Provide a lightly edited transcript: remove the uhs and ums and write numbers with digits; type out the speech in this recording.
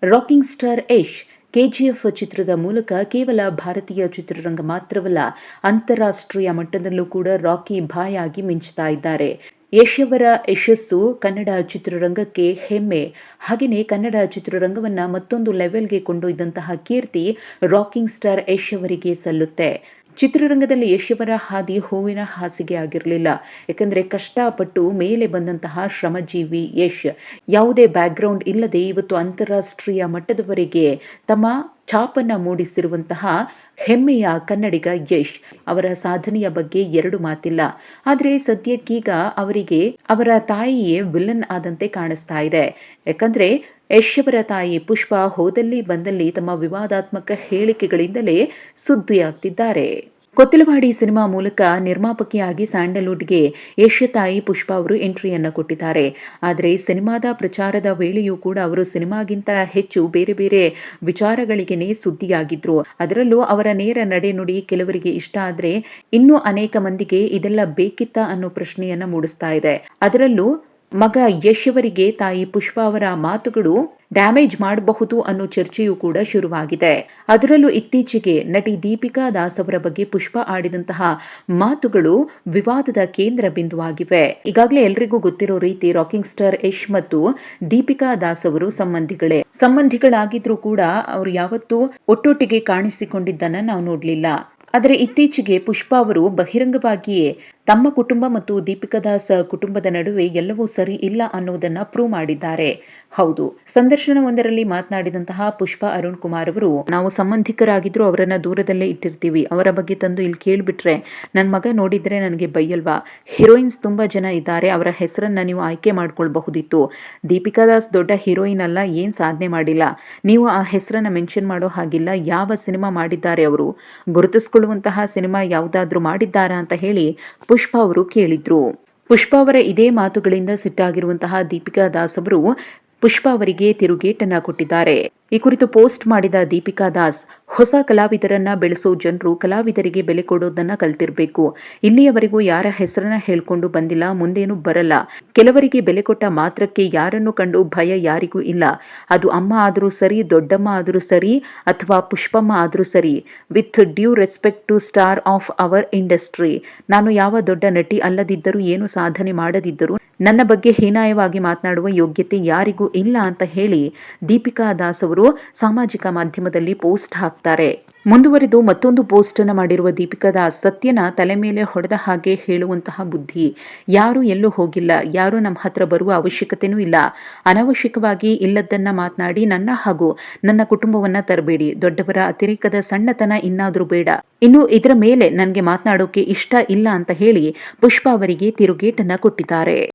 Rocking star Yash KGF ಚಿತ್ರದ ಮೂಲಕ ಕೇವಲ ಭಾರತೀಯ ಚಿತ್ರರಂಗ ಮಾತ್ರವಲ್ಲ, ಅಂತಾರಾಷ್ಟ್ರೀಯ ಮಟ್ಟದಲ್ಲೂ ಕೂಡ ರಾಕಿ ಭಾಯ್ ಆಗಿ ಮಿಂಚ್ತಾ ಇದ್ದಾರೆ. ಯಶ್ ಅವರ ಯಶಸ್ಸು ಕನ್ನಡ ಚಿತ್ರರಂಗಕ್ಕೆ ಹೆಮ್ಮೆ. ಹಾಗೆಯೇ ಕನ್ನಡ ಚಿತ್ರರಂಗವನ್ನ ಮತ್ತೊಂದು ಲೆವೆಲ್ಗೆ ಕೊಂಡೊಯ್ದಂತಹ ಕೀರ್ತಿ ರಾಕಿಂಗ್ ಸ್ಟಾರ್ ಯಶ್ ಅವರಿಗೆ ಸಲ್ಲುತ್ತೆ. ಚಿತ್ರರಂಗದಲ್ಲಿ ಯಶ್ ಅವರ ಹಾದಿ ಹೂವಿನ ಹಾಸಿಗೆ ಆಗಿರಲಿಲ್ಲ. ಯಾಕಂದ್ರೆ ಕಷ್ಟಪಟ್ಟು ಮೇಲೆ ಬಂದಂತಹ ಶ್ರಮಜೀವಿ ಯಶ್ ಯಾವುದೇ ಬ್ಯಾಕ್ಗ್ರೌಂಡ್ ಇಲ್ಲದೆ ಇವತ್ತು ಅಂತಾರಾಷ್ಟ್ರೀಯ ಮಟ್ಟದವರೆಗೆ ತಮ್ಮ ಛಾಪನ್ನ ಮೂಡಿಸಿರುವಂತಹ ಹೆಮ್ಮೆಯ ಕನ್ನಡಿಗ ಯಶ್ ಅವರ ಸಾಧನೆಯ ಬಗ್ಗೆ ಎರಡು ಮಾತಿಲ್ಲ. ಆದರೆ ಸದ್ಯಕ್ಕೀಗ ಅವರಿಗೆ ಅವರ ತಾಯಿಯೇ ವಿಲನ್ ಆದಂತೆ ಕಾಣಿಸ್ತಾ ಇದೆ. ಯಾಕಂದ್ರೆ ಯಶ್ ಅವರ ತಾಯಿ ಪುಷ್ಪ ಹೋದಲ್ಲಿ ಬಂದಲ್ಲಿ ತಮ್ಮ ವಿವಾದಾತ್ಮಕ ಹೇಳಿಕೆಗಳಿಂದಲೇ ಸುದ್ದಿಯಾಗ್ತಿದ್ದಾರೆ. ಕೊತ್ತಲವಾಡಿ ಸಿನಿಮಾ ಮೂಲಕ ನಿರ್ಮಾಪಕಿಯಾಗಿ ಸ್ಯಾಂಡಲ್ವುಡ್ಗೆ ಯಶ್ ತಾಯಿ ಪುಷ್ಪ ಅವರು ಎಂಟ್ರಿಯನ್ನ ಕೊಟ್ಟಿದ್ದಾರೆ. ಆದರೆ ಸಿನಿಮಾದ ಪ್ರಚಾರದ ವೇಳೆಯೂ ಕೂಡ ಅವರು ಸಿನಿಮಾಗಿಂತ ಹೆಚ್ಚು ಬೇರೆ ಬೇರೆ ವಿಚಾರಗಳಿಗೇನೆ ಸುದ್ದಿಯಾಗಿದ್ರು. ಅದರಲ್ಲೂ ಅವರ ನೇರ ನಡೆನುಡಿ ಕೆಲವರಿಗೆ ಇಷ್ಟ ಆದ್ರೆ ಇನ್ನೂ ಅನೇಕ ಮಂದಿಗೆ ಇದೆಲ್ಲ ಬೇಕಿತ್ತಾ ಅನ್ನೋ ಪ್ರಶ್ನೆಯನ್ನ ಮೂಡಿಸ್ತಾ ಇದೆ. ಅದರಲ್ಲೂ ಮಗ ಯಶ್ ಅವರಿಗೆ ತಾಯಿ ಪುಷ್ಪ ಅವರ ಮಾತುಗಳು ಡ್ಯಾಮೇಜ್ ಮಾಡಬಹುದು ಅನ್ನೋ ಚರ್ಚೆಯೂ ಕೂಡ ಶುರುವಾಗಿದೆ. ಅದರಲ್ಲೂ ಇತ್ತೀಚೆಗೆ ನಟಿ ದೀಪಿಕಾ ದಾಸ್ ಅವರ ಬಗ್ಗೆ ಪುಷ್ಪ ಆಡಿದಂತಹ ಮಾತುಗಳು ವಿವಾದದ ಕೇಂದ್ರ ಬಿಂದುವಾಗಿವೆ. ಈಗಾಗಲೇ ಎಲ್ರಿಗೂ ಗೊತ್ತಿರೋ ರೀತಿ ರಾಕಿಂಗ್ ಸ್ಟಾರ್ ಯಶ್ ಮತ್ತು ದೀಪಿಕಾ ದಾಸ್ ಅವರು ಸಂಬಂಧಿಗಳಾಗಿದ್ರೂ ಕೂಡ ಅವರು ಯಾವತ್ತೂ ಒಟ್ಟೊಟ್ಟಿಗೆ ಕಾಣಿಸಿಕೊಂಡಿದ್ದನ್ನ ನಾವು ನೋಡ್ಲಿಲ್ಲ. ಆದರೆ ಇತ್ತೀಚೆಗೆ ಪುಷ್ಪ ಅವರು ಬಹಿರಂಗವಾಗಿಯೇ ತಮ್ಮ ಕುಟುಂಬ ಮತ್ತು ದೀಪಿಕಾ ದಾಸ್ ಕುಟುಂಬದ ನಡುವೆ ಎಲ್ಲವೂ ಸರಿ ಇಲ್ಲ ಅನ್ನೋದನ್ನ ಪ್ರೂವ್ ಮಾಡಿದ್ದಾರೆ. ಹೌದು, ಸಂದರ್ಶನವೊಂದರಲ್ಲಿ ಮಾತನಾಡಿದಂತಹ ಪುಷ್ಪ ಅರುಣ್ ಕುಮಾರ್ ಅವರು, ನಾವು ಸಂಬಂಧಿಕರಾಗಿದ್ರು ಅವರನ್ನ ದೂರದಲ್ಲೇ ಇಟ್ಟಿರ್ತೀವಿ. ಅವರ ಬಗ್ಗೆ ತಂದು ಇಲ್ಲಿ ಕೇಳ್ಬಿಟ್ರೆ ನನ್ನ ಮಗ ನೋಡಿದ್ರೆ ನನಗೆ ಬೈಯಲ್ವಾ? ಹೀರೋಯಿನ್ಸ್ ತುಂಬಾ ಜನ ಇದ್ದಾರೆ, ಅವರ ಹೆಸರನ್ನ ನೀವು ಆಯ್ಕೆ ಮಾಡ್ಕೊಳ್ಬಹುದಿತ್ತು. ದೀಪಿಕಾ ದಾಸ್ ದೊಡ್ಡ ಹೀರೋಯಿನ್ ಅಲ್ಲ, ಏನ್ ಸಾಧನೆ ಮಾಡಿಲ್ಲ. ನೀವು ಆ ಹೆಸರನ್ನ ಮೆನ್ಷನ್ ಮಾಡೋ ಹಾಗಿಲ್ಲ. ಯಾವ ಸಿನಿಮಾ ಮಾಡಿದ್ದಾರೆ ಅವರು? ಗುರುತಿಸಿಕೊಳ್ಳುವಂತಹ ಸಿನಿಮಾ ಯಾವುದಾದ್ರೂ ಮಾಡಿದ್ದಾರಾ ಅಂತ ಹೇಳಿ ಪುಷ್ಪ ಅವರು ಕೇಳಿದ್ರು. ಪುಷ್ಪ ಅವರ ಇದೇ ಮಾತುಗಳಿಂದ ಸಿಟ್ಟಾಗಿರುವಂತಹ ದೀಪಿಕಾ ದಾಸ್ ಅವರು ಪುಷ್ಪ ಅವರಿಗೆ ತಿರುಗೇಟನ್ನ ಕೊಟ್ಟಿದ್ದಾರೆ. ಈ ಕುರಿತು ಪೋಸ್ಟ್ ಮಾಡಿದ ದೀಪಿಕಾ ದಾಸ್, ಹೊಸ ಕಲಾವಿದರನ್ನ ಬೆಳೆಸೋ ಜನರು ಕಲಾವಿದರಿಗೆ ಬೆಲೆ ಕೊಡೋದನ್ನ ಕಲ್ತಿರ್ಬೇಕು. ಇಲ್ಲಿಯವರೆಗೂ ಯಾರ ಹೆಸರನ್ನ ಹೇಳ್ಕೊಂಡು ಬಂದಿಲ್ಲ, ಮುಂದೇನು ಬರಲ್ಲ. ಕೆಲವರಿಗೆ ಬೆಲೆ ಕೊಟ್ಟ ಮಾತ್ರಕ್ಕೆ ಯಾರನ್ನು ಕಂಡು ಭಯ ಯಾರಿಗೂ ಇಲ್ಲ. ಅದು ಅಮ್ಮ ಆದ್ರೂ ಸರಿ, ದೊಡ್ಡಮ್ಮ ಆದ್ರೂ ಸರಿ, ಅಥವಾ ಪುಷ್ಪಮ್ಮ ಆದ್ರೂ ಸರಿ. With due respect to star of our industry. ನಾನು ಯಾವ ದೊಡ್ಡ ನಟಿ ಅಲ್ಲದಿದ್ದರೂ, ಏನು ಸಾಧನೆ ಮಾಡದಿದ್ದರೂ ನನ್ನ ಬಗ್ಗೆ ಹೀನಾಯವಾಗಿ ಮಾತನಾಡುವ ಯೋಗ್ಯತೆ ಯಾರಿಗೂ ಇಲ್ಲ ಅಂತ ಹೇಳಿ ದೀಪಿಕಾ ದಾಸ್ ಅವರು ಸಾಮಾಜಿಕ ಮಾಧ್ಯಮದಲ್ಲಿ ಪೋಸ್ಟ್ ಹಾಕ್ತಾರೆ. ಮುಂದುವರೆದು ಮತ್ತೊಂದು ಪೋಸ್ಟ್ ಅನ್ನು ಮಾಡಿರುವ ದೀಪಿಕಾ ದಾಸ್, ಸತ್ಯನ ತಲೆ ಮೇಲೆ ಹೊಡೆದ ಹಾಗೆ ಹೇಳುವಂತಹ ಬುದ್ಧಿ. ಯಾರು ಎಲ್ಲೂ ಹೋಗಿಲ್ಲ, ಯಾರು ನಮ್ಮ ಹತ್ರ ಬರುವ ಅವಶ್ಯಕತೆನೂ ಇಲ್ಲ. ಅನವಶ್ಯಕವಾಗಿ ಇಲ್ಲದನ್ನ ಮಾತನಾಡಿ ನನ್ನ ಹಾಗೂ ನನ್ನ ಕುಟುಂಬವನ್ನ ತರಬೇಡಿ. ದೊಡ್ಡವರ ಅತಿರೇಕದ ಸಣ್ಣತನ ಇನ್ನಾದ್ರೂ ಬೇಡ. ಇನ್ನು ಇದರ ಮೇಲೆ ನನಗೆ ಮಾತನಾಡೋಕೆ ಇಷ್ಟ ಇಲ್ಲ ಅಂತ ಹೇಳಿ ಪುಷ್ಪ ಅವರಿಗೆ ತಿರುಗೇಟನ್ನ ಕೊಟ್ಟಿದ್ದಾರೆ.